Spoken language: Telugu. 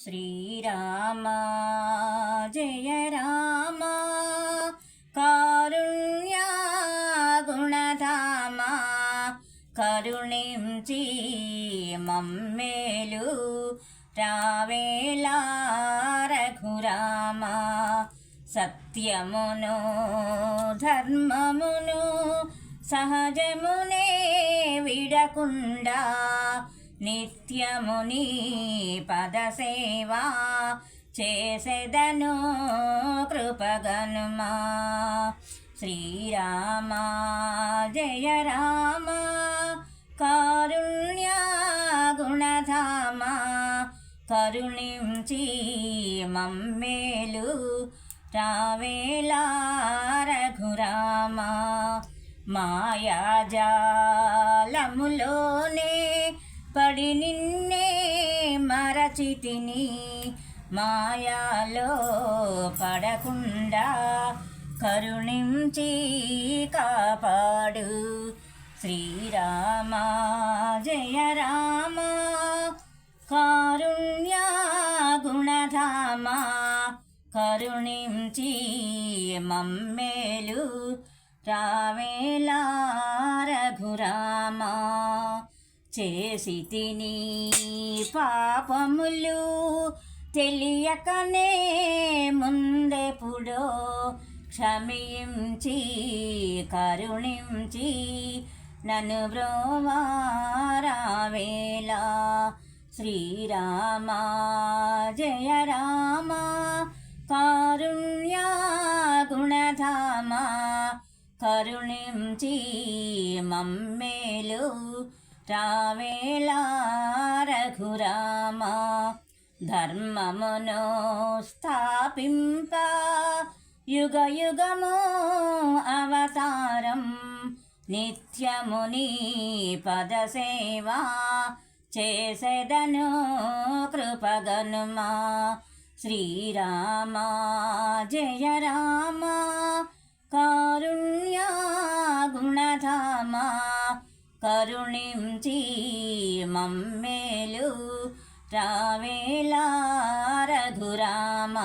శ్రీరామ జయ రామ కారుణ్య గుణధామ కరుణించి మమ్మేలు రావేలా రఘురామ సత్యమును ధర్మమును సహజమునే విడకుండా నిత్యముని పదసేవా చేసెదను కృపగనుమా. శ్రీరామ జయ రామ కారుణ్య గుణధామ కరుణించి మమ్మేలు రావేలా రఘురామ. మాయాజాలములోనే పడి నిన్నే మరచితిని మాయాలో పడకుండా కరుణించి కాపాడు. శ్రీరామ జయ రామ కారుణ్య గుణధామ కరుణించి మమ్మేలు రావేలా రఘురామ. చేసితిని పాపములు తెలియకనే ముందెప్పుడో క్షమించి కరుణించి నన్ను బ్రోవారావేలా. శ్రీరామ జయ రామ కారుణ్య గుణధామ కరుణించి మమ్మేలు రావేలా రఘురామ. ధర్మమును స్థాపింప యుగ యుగము అవతారం నిత్యముని పదసేవా చేసెదను కృపగనుమా. శ్రీరామ జయ రామ కారుణ్య గుణధామ కరుణించి మమ్మేలు రావేలా రఘురామ.